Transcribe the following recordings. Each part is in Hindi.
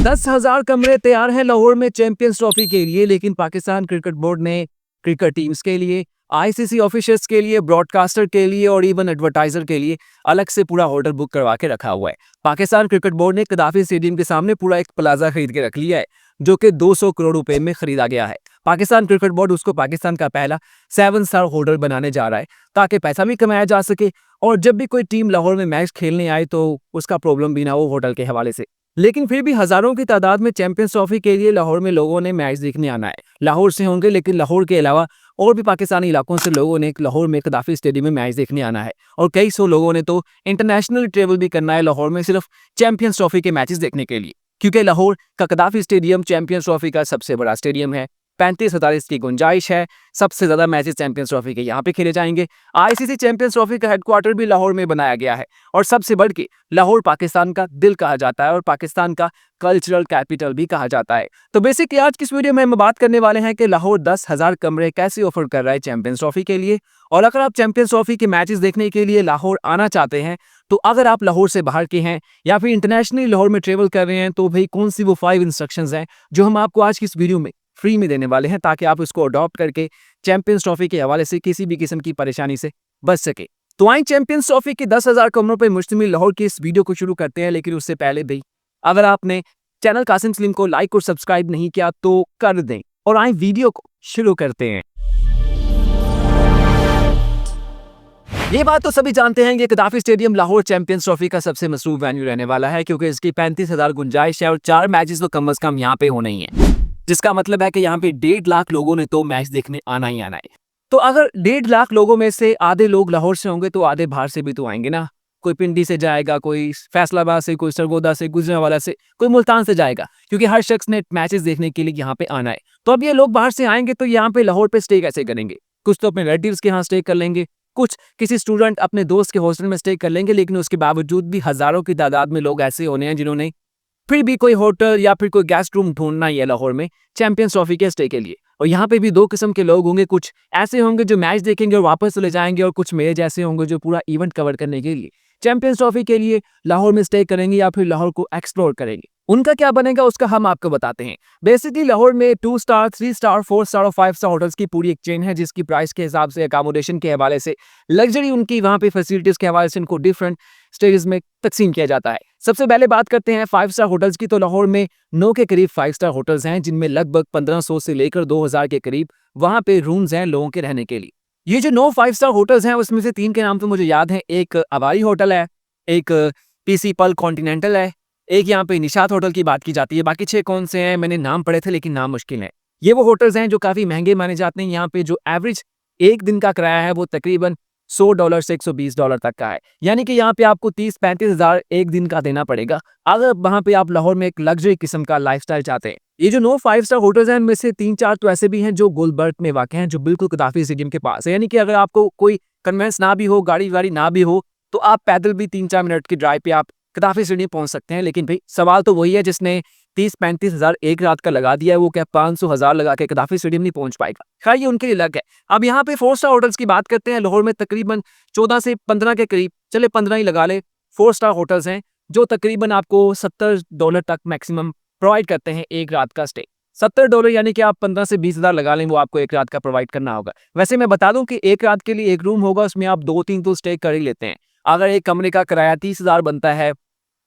10,000 कमरे तैयार हैं लाहौर में चैंपियंस ट्रॉफी के लिए, लेकिन पाकिस्तान क्रिकेट बोर्ड ने क्रिकेट टीम्स के लिए, आईसीसी ऑफिशियल्स के लिए, ब्रॉडकास्टर के लिए और इवन एडवर्टाइजर के लिए अलग से पूरा होटल बुक करवा के रखा हुआ है। पाकिस्तान क्रिकेट बोर्ड ने कदाफी स्टेडियम के सामने पूरा एक प्लाजा खरीद के रख लिया है, जो कि 200 करोड़ रुपए में खरीदा गया है। पाकिस्तान क्रिकेट बोर्ड उसको पाकिस्तान का पहला 7 स्टार होटल बनाने जा रहा है, ताकि पैसा भी कमाया जा सके और जब भी कोई टीम लाहौर में मैच खेलने आए तो उसका प्रॉब्लम भी ना हो होटल के हवाले से। लेकिन फिर भी हजारों की तादाद में चैंपियंस ट्रॉफी के लिए लाहौर में लोगों ने मैच देखने आना है। लाहौर से होंगे, लेकिन लाहौर के अलावा और भी पाकिस्तानी इलाकों से लोगों ने लाहौर में कदाफी स्टेडियम में मैच देखने आना है और कई सौ लोगों ने तो इंटरनेशनल ट्रेवल भी करना है लाहौर में सिर्फ चैंपियंस ट्रॉफी के मैचेस देखने के लिए, क्योंकि लाहौर का कदाफी स्टेडियम चैंपियंस ट्रॉफी का सबसे बड़ा स्टेडियम है। 35,000 की गुंजाइश है। सबसे ज्यादा मैचेस चैंपियंस ट्रॉफी के यहाँ पे खेले जाएंगे। आईसीसी चैंपियंस ट्रॉफी का हेडक्वार्टर भी लाहौर में बनाया गया है और सबसे बढ़ के लाहौर पाकिस्तान का दिल कहा जाता है और पाकिस्तान का कल्चरल कैपिटल भी कहा जाता है। तो बेसिकली आज की इस वीडियो में हम बात करने वाले हैं कि लाहौर 10,000 कमरे कैसे ऑफर कर रहा है चैंपियंस ट्रॉफी के लिए, और अगर आप चैंपियंस ट्रॉफी के मैचेस देखने के लिए लाहौर आना चाहते हैं, तो अगर आप लाहौर से बाहर के हैं या फिर इंटरनेशनली लाहौर में ट्रेवल कर रहे हैं, तो भाई कौन सी वो 5 इंस्ट्रक्शंस हैं जो हम आपको आज की इस वीडियो में फ्री में देने वाले हैं, ताकि आप इसको अडॉप्ट करके चैंपियंस ट्रॉफी के हवाले से किसी भी किस्म की परेशानी से बच सके। तो आइए चैंपियंस ट्रॉफी के 10,000 कमरों पर मुश्तमिल लाहौर की इस वीडियो को शुरू करते हैं। लेकिन उससे पहले भी अगर आपने चैनल कासिम सलीम को लाइक और सब्सक्राइब नहीं किया तो कर दें और आइए वीडियो को शुरू करते हैं। ये बात तो सभी जानते हैं कि कदाफी स्टेडियम लाहौर चैंपियंस ट्रॉफी का सबसे मशहूर वेन्यू रहने वाला है, क्योंकि इसकी 35,000 गुंजाइश है और 4 मैचेस तो कम से कम यहाँ पे होने ही है, जिसका मतलब है कि यहाँ पे 1.5 लाख लोगों ने तो मैच देखने आना ही आना है। तो अगर 1.5 लाख लोगों में से आधे लोग लाहौर से होंगे तो आधे बाहर से भी तो आएंगे ना। कोई पिंडी से जाएगा, कोई फैसलाबाद से, कोई सरगोदा से, गुजरांवाला से, कोई मुल्तान से जाएगा, क्योंकि हर शख्स ने मैचेस देखने के लिए यहाँ पे आना है। तो अब ये लोग बाहर से आएंगे तो यहाँ पे लाहौर पे स्टे कैसे करेंगे? कुछ तो अपने रिलेटिव्स के यहाँ स्टे कर लेंगे, कुछ किसी स्टूडेंट अपने दोस्त के हॉस्टल में स्टे कर लेंगे, लेकिन उसके बावजूद भी हजारों की तादाद में लोग ऐसे होने हैं जिन्होंने फिर भी कोई होटल या फिर कोई गेस्ट रूम ढूंढना ही है लाहौर में चैंपियंस ट्रॉफी के स्टे के लिए। और यहाँ पे भी 2 किस्म के लोग होंगे, कुछ ऐसे होंगे जो मैच देखेंगे और वापस चले जाएंगे, और कुछ मेरे जैसे होंगे जो पूरा इवेंट कवर करने के लिए चैंपियंस ट्रॉफी के लिए लाहौर में स्टे करेंगे या फिर लाहौर को एक्सप्लोर करेंगे। उनका क्या बनेगा उसका हम आपको बताते हैं। बेसिकली लाहौर में 2 स्टार, 3 स्टार, 4 स्टार और 5 स्टार होटल्स की पूरी एक चेन है, जिसकी प्राइस के हिसाब से, अकोमोडेशन के हवाले से, लग्जरी उनकी वहाँ पे फैसिलिटीज के हवाले से इनको डिफरेंट स्टेजेस में तकसीम किया जाता है। सबसे पहले बात करते हैं 5 स्टार होटल्स की। तो लाहौर में 9 के करीब 5 स्टार होटल्स हैं, जिनमें लगभग 1500 से लेकर 2000 के करीब वहाँ पे रूम्स हैं लोगों के रहने के लिए। ये जो 9 5 स्टार होटल्स हैं उसमें से 3 के नाम तो मुझे याद है। एक अवारी होटल है, एक पीसी पल कॉन्टिनेंटल है, एक यहाँ पे निशात होटल की बात की जाती है। बाकी 6 कौन से हैं मैंने नाम पढ़े थे लेकिन नाम मुश्किल है। ये वो होटल्स हैं जो काफी महंगे माने जाते हैं। यहाँ पे जो एवरेज एक दिन का किराया है वो तकरीबन $100 से $120 तक का है, यानी कि यहाँ पे आपको 30-35 हज़ार एक दिन का देना पड़ेगा अगर वहाँ पे आप लाहौर में एक लग्जरी किस्म का लाइफस्टाइल चाहते हैं। ये जो 9 5 स्टार होटल्स हैं इनमें से 3-4 तो ऐसे भी हैं जो गुलबर्ग में वाक़ हैं, जो बिल्कुल कदाफी स्टेडियम के पास है। यानी कि अगर आपको कोई कन्वेंस ना भी हो, गाड़ी वाड़ी ना भी हो, तो आप पैदल भी 3-4 मिनट की ड्राइव पे आप कदाफी स्टेडियम पहुंच सकते हैं। लेकिन भाई सवाल तो वही है, जिसने 30-35 हज़ार एक रात का लगा दिया है वो क्या 500 हज़ार लगा के कदाफी स्टेडियम नहीं पहुंच पाएगा? खैर ये उनके लिए अलग है। अब यहाँ पे 4 स्टार होटल्स की बात करते हैं। लाहौर में तकरीबन 14 से 15 के करीब, चले 15 ही लगा ले, 4 स्टार होटल्स हैं जो तकरीबन आपको $70 तक मैक्सिमम प्रोवाइड करते हैं एक रात का स्टे। $70 यानी कि आप 15 से 20 हज़ार लगा लें, वो आपको एक रात का प्रोवाइड करना होगा। वैसे मैं बता दूं कि एक रात के लिए एक रूम होगा, उसमें आप 2-3 तो स्टे कर ही लेते हैं। अगर एक कमरे का किराया 30 हज़ार बनता है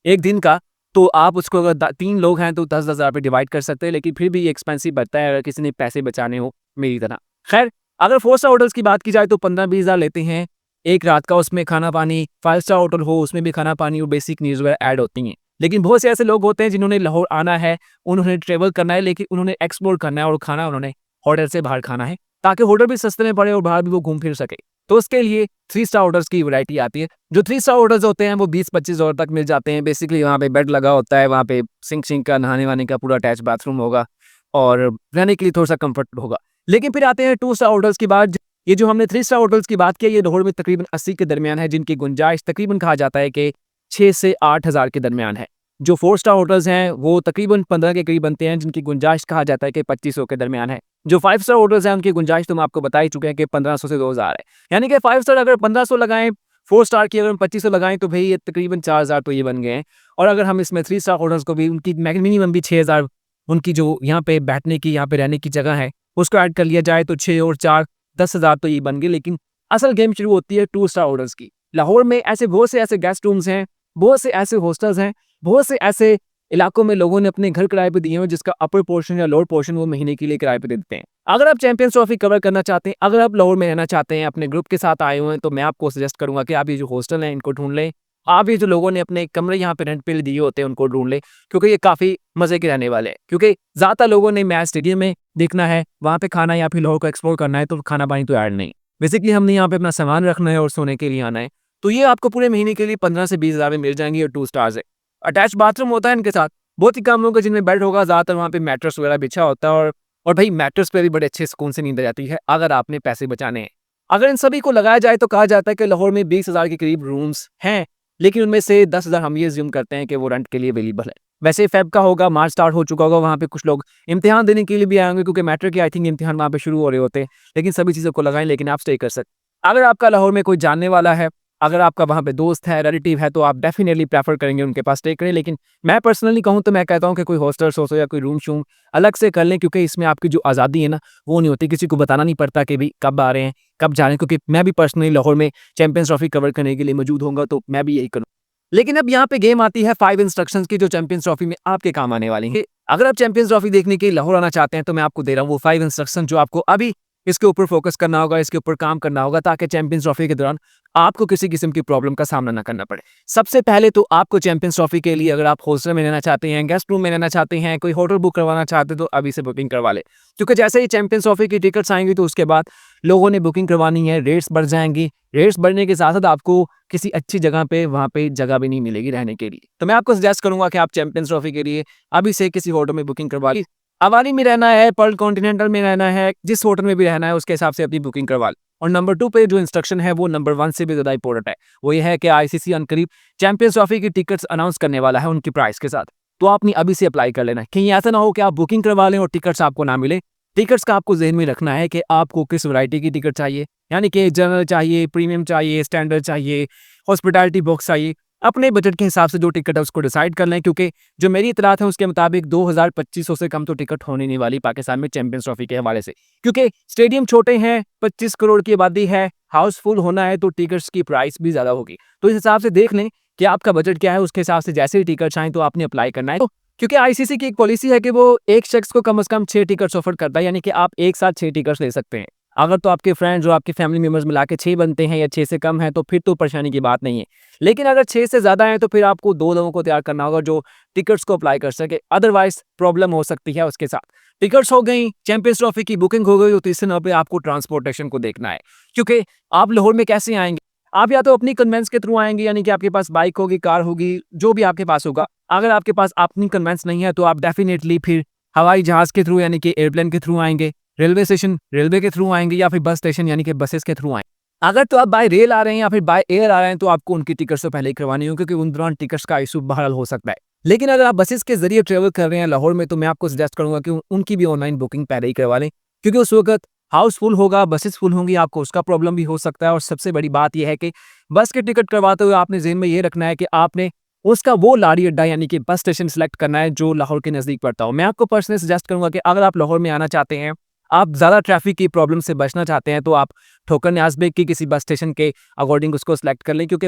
एक दिन का, तो आप उसको अगर 3 लोग हैं तो 10 हज़ार पे डिवाइड कर सकते हैं, लेकिन फिर भी एक्सपेंसिव बढ़ता है अगर किसी ने पैसे बचाने हो मेरी तरह। खैर अगर 4 स्टार होटल्स की बात की जाए तो 15-20 हज़ार लेते हैं एक रात का, उसमें खाना पानी, 5 स्टार होटल हो उसमें भी खाना पानी और बेसिक नीड्स वगैरह ऐड होती हैं। लेकिन बहुत से ऐसे लोग होते हैं जिन्होंने लाहौर आना है, उन्होंने ट्रेवल करना है, लेकिन उन्होंने एक्सप्लोर करना है और खाना उन्होंने होटल से बाहर खाना है, ताकि होटल भी सस्ते में पड़े और बाहर भी वो घूम फिर सके। तो उसके लिए 3 स्टार होटल्स की वैरायटी आती है। जो 3 स्टार होटल्स होते हैं वो 20-25 हज़ार तक मिल जाते हैं। बेसिकली वहाँ पे बेड लगा होता है, वहाँ पे सिंक का नहाने वाने का पूरा अटैच बाथरूम होगा और रहने के लिए थोड़ा सा कंफर्ट होगा। लेकिन फिर आते हैं 2 स्टार होटल्स की बात। ये जो हमने 3 स्टार होटल्स की बात की है, ये लाहौर में तकरीबन 80 के दरमियान है, जिनकी गुंजाइश तकरीबन कहा जाता है कि 6 से 8 हज़ार के दरमियान है। जो 4 स्टार होटल्स हैं वो तकरीबन 15 के करीब बनते हैं, जिनकी गुंजाइश कहा जाता है कि 2500 के दरमियान है। जो 5 स्टार होटल्स हैं उनकी गुंजाइश तो मैं आपको बता ही चुके हैं कि 1500 से 2000 है। यानी कि 5 स्टार अगर 1500 लगाएं 4 स्टार की अगर हम 2500 लगाएं तो भाई ये तकरीबन 4000 तो ये बन गए हैं। और अगर हम इसमें 3 स्टार होटल्स को भी उनकी मिनिमम भी 6000 उनकी जो यहाँ पे बैठने की यहाँ पे रहने की जगह है उसको ऐड कर लिया जाए तो 6 और 4 10,000 तो ये बन गए। लेकिन असल गेम शुरू होती है 2 स्टार होटल्स की। लाहौर में ऐसे बहुत से ऐसे गेस्ट रूम्स हैं, बहुत से ऐसे हॉस्टल्स हैं, बहुत से ऐसे इलाकों में लोगों ने अपने घर किराए पे दिए हुए जिसका अपर पोर्शन या लोअर पोर्शन वो महीने के लिए किराए पे दे देते हैं। अगर आप चैंपियंस ट्रॉफी कवर करना चाहते हैं, अगर आप लाहौर में रहना चाहते हैं, अपने ग्रुप के साथ आए हुए हैं, तो मैं आपको सजेस्ट करूंगा कि आप ये जो हॉस्टल हैं इनको ढूंढ लें। आप ये जो लोगों ने अपने कमरे यहाँ पे रेंट पे दिए होते हैं उनको ढूंढ लें, क्योंकि ये काफ़ी मज़े के रहने वाले हैं। क्योंकि ज़्यादा लोगों ने मैच स्टेडियम में देखना है, वहाँ पे खाना या फिर लाहौर को एक्सप्लोर करना है, तो खाना पानी तो ऐड नहीं। बेसिकली हमने यहाँ पे अपना सामान रखना है और सोने के लिए आना है। तो ये आपको पूरे महीने के लिए 15 से 20 हज़ार में मिल जाएंगी और 2 स्टार्स है। अटैच बाथरूम होता है इनके साथ, बहुत ही कम लोग हैं जिनमें बेड होगा, ज़्यादातर वहाँ पे मैट्रेस वगैरह बिछा होता है और भाई मैट्रेस पे भी बड़े अच्छे सुकून से नींद आ जाती है अगर आपने पैसे बचाने हैं। अगर इन सभी को लगाया जाए तो कहा जाता है कि लाहौर में 20,000 के करीब रूम्स हैं, लेकिन उनमें से 10,000 हम ये अज्यूम करते हैं कि वो रेंट के लिए अवेलेबल है। वैसे फेब का होगा, मार्च स्टार्ट हो चुका होगा, वहाँ पे कुछ लोग इम्तिहान देने के लिए भी आएंगे क्योंकि मैट्रिक के आई थिंक इम्तिहान वहाँ पे शुरू हो रहे होते हैं। लेकिन सभी चीज़ों को लगाएं, लेकिन आप स्टे कर सकते। अगर आपका लाहौर में कोई जानने वाला है, अगर आपका वहाँ पे दोस्त है, रिलेटिव है, तो आप डेफिनेटली प्रेफर करेंगे उनके पास स्टे करें। लेकिन मैं पर्सनली कहूँ तो मैं कहता हूँ कि कोई हॉस्टल हो या कोई रूम शूम अलग से कर लें, क्योंकि इसमें आपकी जो आज़ादी है ना वो नहीं होती, किसी को बताना नहीं पड़ता कि भी कब आ रहे हैं कब जा रहे हैं। क्योंकि मैं भी पर्सनली लाहौर में चैंपियंस ट्रॉफी कवर करने के लिए मौजूद होऊंगा तो मैं भी यही करूँ। लेकिन अब यहाँ पे गेम आती है 5 इंस्ट्रक्शंस की, जो चैंपियंस ट्रॉफी में आपके काम आने वाली हैं। अगर आप चैंपियंस ट्रॉफी देखने के लिए लाहौर आना चाहते हैं तो मैं आपको दे रहा हूँ वो 5 इंस्ट्रक्शन, जो आपको अभी इसके ऊपर फोकस करना होगा, इसके ऊपर काम करना होगा, ताकि चैंपियंस ट्रॉफी के दौरान आपको किसी किस्म की प्रॉब्लम का सामना ना करना पड़े। सबसे पहले तो आपको चैंपियंस ट्रॉफी के लिए अगर आप हॉस्टल में रहना चाहते हैं, गेस्ट रूम में रहना चाहते हैं, कोई होटल बुक करवाना चाहते हैं तो अभी से बुकिंग करवा ले, क्योंकि जैसे ही चैंपियंस ट्रॉफी की टिकट्स आएंगी तो उसके बाद लोगों ने बुकिंग करवानी है, रेट्स बढ़ जाएंगी। रेट्स बढ़ने के साथ साथ आपको किसी अच्छी जगह पे वहाँ पे जगह भी नहीं मिलेगी रहने के लिए। तो मैं आपको सजेस्ट करूंगा कि आप चैंपियंस ट्रॉफी के लिए अभी से किसी होटल में बुकिंग करवा ली। अवानी में रहना है, पर्ल कॉन्टिनेंटल में रहना है, जिस होटल में भी रहना है उसके हिसाब से अपनी बुकिंग करवा ली। और नंबर 2 पे जो इंस्ट्रक्शन है वो नंबर 1 से भी ज़्यादा इंपॉर्टेंट है। वो ये है कि आईसीसी अनकरीब चैंपियंस ट्रॉफी की टिकट्स अनाउंस करने वाला है उनकी प्राइस के साथ, तो आपने अभी से अप्लाई कर लेना है। कहीं ऐसा ना हो कि आप बुकिंग करवा लें और टिकट्स आपको ना मिले। टिकट्स का आपको ज़हन में रखना है कि आपको किस वैरायटी की टिकट चाहिए, यानी कि जनरल चाहिए, प्रीमियम चाहिए, स्टैंडर्ड चाहिए, हॉस्पिटैलिटी बॉक्स चाहिए। अपने बजट के हिसाब से जो टिकट है उसको डिसाइड कर लें, क्योंकि जो मेरी इतलात है उसके मुताबिक 2,2500 से कम तो टिकट होने नहीं वाली पाकिस्तान में चैंपियंस ट्रॉफी के हवाले से, क्योंकि स्टेडियम छोटे हैं, 25 करोड़ की आबादी है, हाउसफुल होना है तो टिकट्स की प्राइस भी ज़्यादा होगी। तो इस हिसाब से देख लें कि आपका बजट क्या है, उसके हिसाब से जैसे ही टिकट चाहें तो आपने अप्लाई करना है। तो क्योंकि आईसीसी की एक पॉलिसी है कि वो एक शख्स को कम से कम 6 टिकट्स ऑफर करता है, यानी कि आप एक साथ 6 टिकट्स ले सकते हैं। अगर तो आपके फ्रेंड्स और आपके फैमिली मेंबर्स मिला के 6 बनते हैं या 6 से कम है तो फिर तो परेशानी की बात नहीं है। लेकिन अगर 6 से ज़्यादा है तो फिर आपको 2 लोगों को तैयार करना होगा जो टिकट्स को अप्लाई कर सके, अदरवाइज प्रॉब्लम हो सकती है उसके साथ। टिकट्स हो गई, चैंपियंस ट्रॉफी की बुकिंग हो गई, तो तीसरे नंबर पे आपको ट्रांसपोर्टेशन को देखना है, क्योंकि आप लाहौर में कैसे आएंगे। आप या तो अपनी कन्वेंस के थ्रू आएंगे, यानी कि आपके पास बाइक होगी, कार होगी, जो भी आपके पास होगा। अगर आपके पास अपनी कन्वेंस नहीं है तो आप डेफिनेटली फिर हवाई जहाज़ के थ्रू यानी कि एयरप्लेन के थ्रू आएंगे, रेलवे स्टेशन रेलवे के थ्रू आएंगे, या फिर बस स्टेशन यानी कि बसेस के थ्रू आएंगे। अगर तो आप बाय रेल आ रहे हैं या फिर बाय एयर आ रहे हैं तो आपको उनकी टिकट्स तो पहले ही करवानी होगी, क्योंकि उन दौरान टिकट्स का इशू बहरहाल हो सकता है। लेकिन अगर आप बसेस के जरिए ट्रेवल कर रहे हैं लाहौर में तो मैं आपको सजेस्ट करूंगा कि उनकी भी ऑनलाइन बुकिंग पहले ही करवा लें, क्योंकि उस वक्त हाउस फुल होगा, बसेस फुल होंगी, आपको उसका प्रॉब्लम भी हो सकता है। और सबसे बड़ी बात यह है कि बस के टिकट करवाते हुए आपने ज़हन में ये रखना है कि आपने उसका वो लाड़ी अड्डा यानी कि बस स्टेशन सेलेक्ट करना है जो लाहौर के नज़दीक पड़ता हो। मैं आपको पर्सनली सजेस्ट करूंगा कि अगर आप लाहौर में आना चाहते हैं, आप ज़्यादा ट्रैफिक की प्रॉब्लम से बचना चाहते हैं, तो आप ठोकर न्याज़ बेग की किसी बस स्टेशन के अकॉर्डिंग उसको सेलेक्ट कर लें, क्योंकि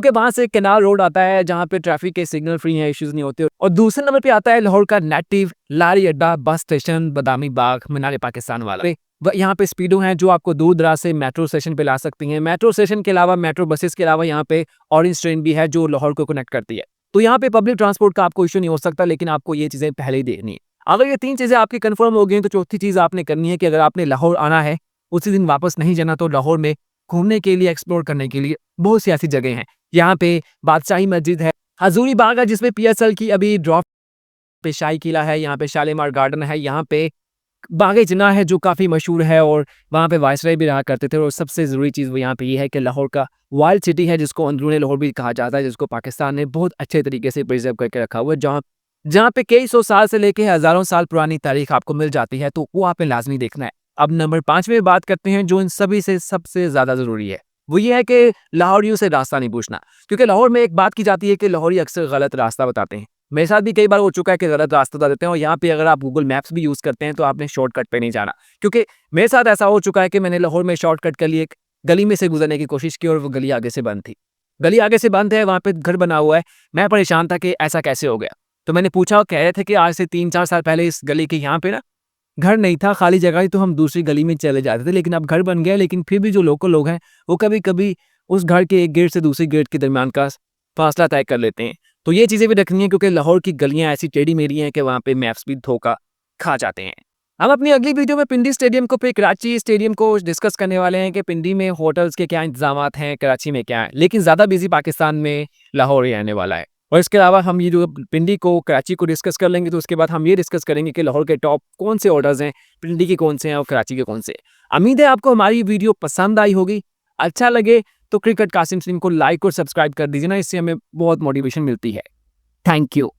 वहाँ से कैनाल रोड आता है जहाँ पे ट्रैफिक के सिग्नल फ्री हैं, इश्यूज़ नहीं होते। और दूसरे नंबर पे आता है लाहौर का नेटिव लारी अड्डा बस स्टेशन बदामी बाग मीनार पाकिस्तान वाला। यहाँ पे स्पीडो हैं जो आपको दूर दराज से मेट्रो स्टेशन पे ला सकती हैं। मेट्रो स्टेशन के अलावा, मेट्रो बसेस के अलावा यहाँ पे ऑरेंज ट्रेन भी है जो लाहौर को कनेक्ट करती है। तो यहाँ पे पब्लिक ट्रांसपोर्ट का आपको इशू नहीं हो सकता, लेकिन आपको ये चीज़ें पहले ही देखनी है। अगर ये 3 चीज़ें आपकी कंफर्म हो गई तो चौथी चीज़ आपने करनी है कि अगर आपने लाहौर आना है, उसी दिन वापस नहीं जाना, तो लाहौर में घूमने के लिए, एक्सप्लोर करने के लिए बहुत सी ऐसी जगह हैं। यहाँ पे बादशाही मस्जिद है, हजूरी बाग है जिसमें PSL की अभी ड्रॉप, पे शाही किला है, यहाँ पे शालीमार गार्डन है, यहाँ पे बागे जना है जो काफ़ी मशहूर है और वहाँ पे वाइसराय भी रहा करते थे। और सबसे ज़रूरी चीज़ वो यहाँ पे ये है कि लाहौर का वाइल्ड सिटी है जिसको अंदरूनी लाहौर भी कहा जाता है, जिसको पाकिस्तान ने बहुत अच्छे तरीके से प्रिजर्व करके रखा हुआ है, जहाँ पे कई सौ साल से लेके हज़ारों साल पुरानी तारीख आपको मिल जाती है। तो वो आपने लाजमी देखना है। अब नंबर 5 में बात करते हैं जो इन सभी से सबसे ज़्यादा ज़रूरी है, वो ये है कि लाहौरियों से रास्ता नहीं पूछना, क्योंकि लाहौर में एक बात की जाती है कि लाहौरी अक्सर गलत रास्ता बताते हैं। मेरे साथ भी कई बार हो चुका है कि गलत रास्ता बता देते हैं, और यहाँ पे अगर आप गूगल मैप्स भी यूज़ करते हैं तो आपने शॉर्टकट पे नहीं जाना, क्योंकि मेरे साथ ऐसा हो चुका है कि मैंने लाहौर में शॉर्टकट के लिए एक गली में से गुजरने की कोशिश की और वो गली आगे से बंद थी। गली आगे से बंद है, वहाँ पे घर बना हुआ है। मैं परेशान था कि ऐसा कैसे हो गया? तो मैंने पूछा, वो कह रहे थे कि आज से 3-4 साल पहले इस गली के यहाँ पे ना घर नहीं था, खाली जगह थी, तो हम दूसरी गली में चले जाते थे, लेकिन अब घर बन गया। लेकिन फिर भी जो लोकल लोग हैं, वो कभी-कभी उस घर के एक गेट से दूसरी गेट के दरमियान का फासला तय कर लेते हैं। तो ये चीज़ें भी रखनी है, क्योंकि लाहौर की गलियाँ ऐसी टेढ़ी-मेढ़ी हैं कि वहाँ पे मैप्स भी धोखा खा जाते हैं। हम अपनी अगली वीडियो में पिंडी स्टेडियम को पे कराची स्टेडियम को डिस्कस करने वाले हैं कि पिंडी में होटल्स के क्या इंतज़ामात हैं, कराची में क्या है। लेकिन ज़्यादा बिज़ी पाकिस्तान में लाहौर ही रहने वाला है। और इसके अलावा हम ये जो पिंडी को, कराची को डिस्कस कर लेंगे, तो उसके बाद हम ये डिस्कस करेंगे कि लाहौर के टॉप कौन से होटल्स हैं, पिंडी के कौन से हैं और कराची के कौन से हैं। उम्मीद है आपको हमारी वीडियो पसंद आई होगी। अच्छा लगे तो क्रिकेट कासिम सिंह को लाइक और सब्सक्राइब कर दीजिए ना, इससे हमें बहुत मोटिवेशन मिलती है। Thank you.